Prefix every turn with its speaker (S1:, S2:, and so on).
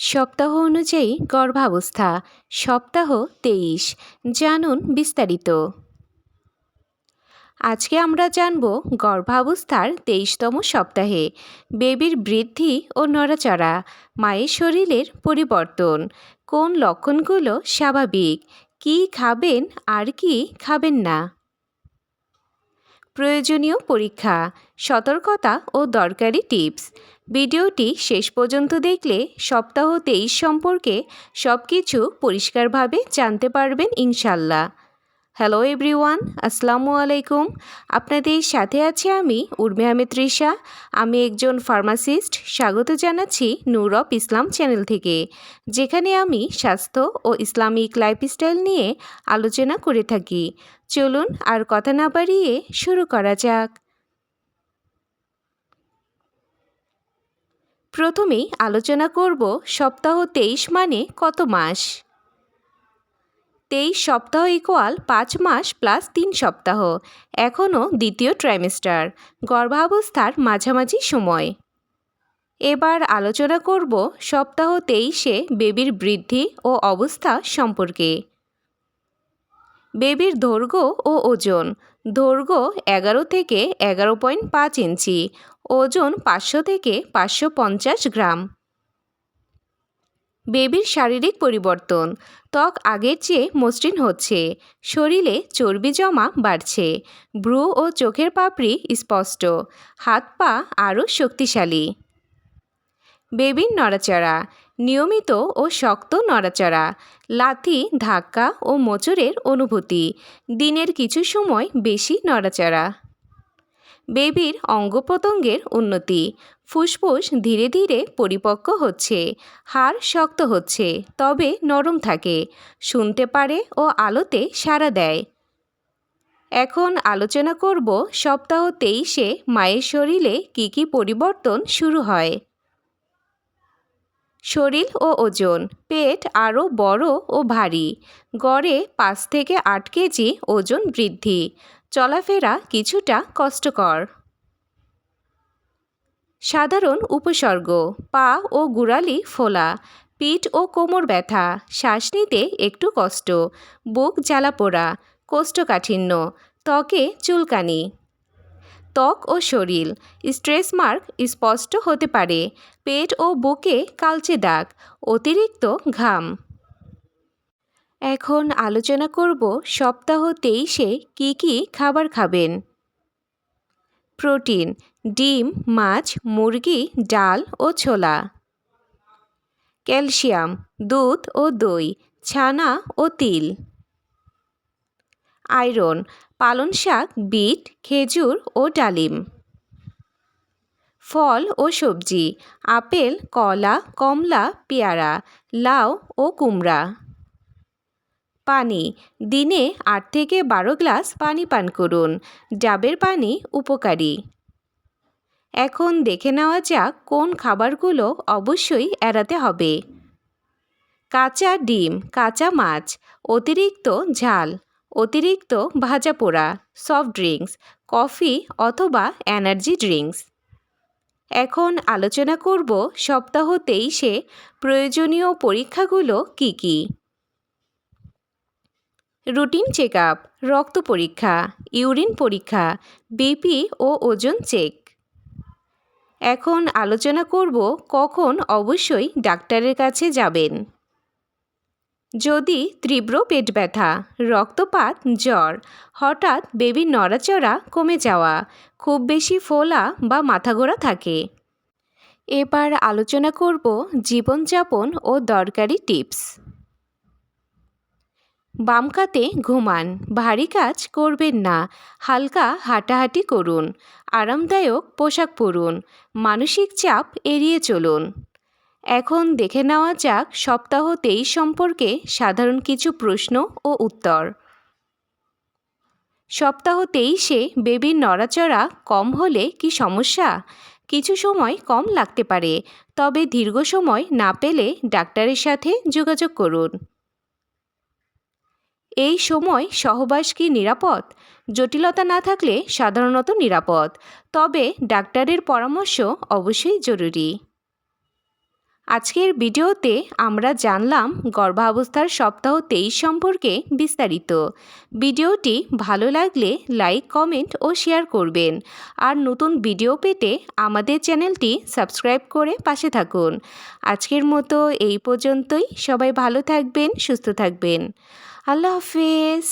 S1: সপ্তাহ অনুযায়ী গর্ভাবস্থা সপ্তাহ ২৩। জানুন বিস্তারিত। আজকে আমরা জানব গর্ভাবস্থার ২৩তম সপ্তাহে বেবির বৃদ্ধি ও নড়াচড়া, মায়ের শরীরের পরিবর্তন, কোন লক্ষণগুলো স্বাভাবিক, কী খাবেন আর কি খাবেন না। প্রয়োজনীয় পরীক্ষা, সতর্কতা ও দরকারি টিপস। ভিডিওটি শেষ পর্যন্ত দেখলে সপ্তাহ ২৩ সম্পর্কে সব কিছু পরিষ্কারভাবে জানতে পারবেন ইনশাল্লাহ। হ্যালো এভরিওয়ান, আসসালামু আলাইকুম। আপনাদের সাথে আছি আমি উর্মি আহমেদ তৃষা। আমি একজন ফার্মাসিস্ট। স্বাগত জানাচ্ছি নূর অফ ইসলাম চ্যানেল থেকে, যেখানে আমি স্বাস্থ্য ও ইসলামিক লাইফস্টাইল নিয়ে আলোচনা করে থাকি। চলুন আর কথা না বাড়িয়ে শুরু করা যাক। প্রথমেই আলোচনা করব সপ্তাহ ২৩ মানে কত মাস। ২৩ সপ্তাহ ইকুয়াল ৫ মাস প্লাস ৩ সপ্তাহ, এখনও দ্বিতীয় ট্রাইমেস্টার, গর্ভাবস্থার মাঝামাঝি সময়। এবার আলোচনা করব সপ্তাহ ২৩-এ বেবির বৃদ্ধি ও অবস্থা সম্পর্কে। বেবির দৈর্ঘ্য ও ওজন। দৈর্ঘ্য ১১ থেকে ১১.৫ ইঞ্চি, ওজন ৫০০ থেকে ৫৫০ গ্রাম। বেবির শারীরিক পরিবর্তন। ত্বক আগের চেয়ে মসৃণ হচ্ছে, শরীরে চর্বি জমা বাড়ছে, ভ্রু ও চোখের পাপড়ি স্পষ্ট, হাত পা আরও শক্তিশালী। বেবির নড়াচড়া। নিয়মিত ও শক্ত নড়াচড়া, লাথি, ধাক্কা ও মোচড়ের অনুভূতি, দিনের কিছু সময় বেশি নড়াচড়া। বেবির অঙ্গপ্রত্যঙ্গের উন্নতি। ফুসফুস ধীরে ধীরে পরিপক্ক হচ্ছে, হাড় শক্ত হচ্ছে তবে নরম থাকে, শুনতে পারে ও আলোতে সাড়া দেয়। এখন আলোচনা করব সপ্তাহ ২৩-এ মায়ের শরীরে কী কী পরিবর্তন শুরু হয়। শরীর ও ওজন। পেট আরও বড় ও ভারী, গড়ে ৫ থেকে ৮ কেজি ওজন বৃদ্ধি, চলাফেরা কিছুটা কষ্টকর। সাধারণ উপসর্গ: পা ও গোড়ালি ফোলা, পিঠ ও কোমর ব্যথা, শ্বাস নিতে একটু কষ্ট, বুক জ্বালাপোড়া, কোষ্ঠকাঠিন্য, ত্বকে চুলকানি। ত্বক ও শরীর। স্ট্রেস মার্ক স্পষ্ট হতে পারে, পেট ও বুকে কালচে দাগ, অতিরিক্ত ঘাম। এখন আলোচনা করব সপ্তাহ ২৩-এ কী কী খাবার খাবেন। প্রোটিন: ডিম, মাছ, মুরগি, ডাল ও ছোলা। ক্যালসিয়াম: দুধ ও দই, ছানা ও তিল। আয়রন: পালং শাক, বিট, খেজুর ও ডালিম। ফল ও সবজি: আপেল, কলা, কমলা, পেয়ারা, লাউ ও কুমড়া। পানি: দিনে ৮ থেকে ১২ গ্লাস পানি পান করুন, ডাবের পানি উপকারী। এখন দেখে নেওয়া যাক কোন খাবারগুলো অবশ্যই এড়াতে হবে। কাঁচা ডিম, কাঁচা মাছ, অতিরিক্ত ঝাল, অতিরিক্ত ভাজা পোড়া, সফট ড্রিঙ্কস, কফি অথবা এনার্জি ড্রিঙ্কস। এখন আলোচনা করব সপ্তাহ ২৩-এ প্রয়োজনীয় পরীক্ষাগুলো কী কী। রুটিন চেক আপ, রক্ত পরীক্ষা, ইউরিন পরীক্ষা, বিপি ও ওজন চেক। এখন আলোচনা করব কখন অবশ্যই ডাক্তারের কাছে যাবেন। যদি তীব্র পেট ব্যথা, রক্তপাত, জ্বর, হঠাৎ বেবির নড়াচড়া কমে যাওয়া, খুব বেশি ফোলা বা মাথাঘোরা থাকে। এবার আলোচনা করব জীবনযাপন ও দরকারি টিপস। বাম কাতে ঘুমান, ভারী কাজ করবেন না, হালকা হাঁটাহাঁটি করুন, আরামদায়ক পোশাক পরুন, মানসিক চাপ এড়িয়ে চলুন। এখন দেখে নেওয়া যাক সপ্তাহ ২৩ সম্পর্কে সাধারণ কিছু প্রশ্ন ও উত্তর। সপ্তাহ ২৩-এ বেবির নড়াচড়া কম হলে কি সমস্যা? কিছু সময় কম লাগতে পারে, তবে দীর্ঘ সময় না পেলে ডাক্তারের সাথে যোগাযোগ করুন। এই সময় সহবাস কি নিরাপদ? জটিলতা না থাকলে সাধারণত নিরাপদ, তবে ডাক্তারের পরামর্শ অবশ্যই জরুরি। আজকের ভিডিওতে আমরা জানলাম গর্ভাবস্থার সপ্তাহ 23 সম্পর্কে বিস্তারিত। ভিডিওটি ভালো লাগলে লাইক, কমেন্ট ও শেয়ার করবেন। আর নতুন ভিডিও পেতে আমাদের চ্যানেলটি সাবস্ক্রাইব করে পাশে থাকুন। আজকের মতো এই পর্যন্তই। সবাই ভালো থাকবেন, সুস্থ থাকবেন। আল্লাহ হাফেজ।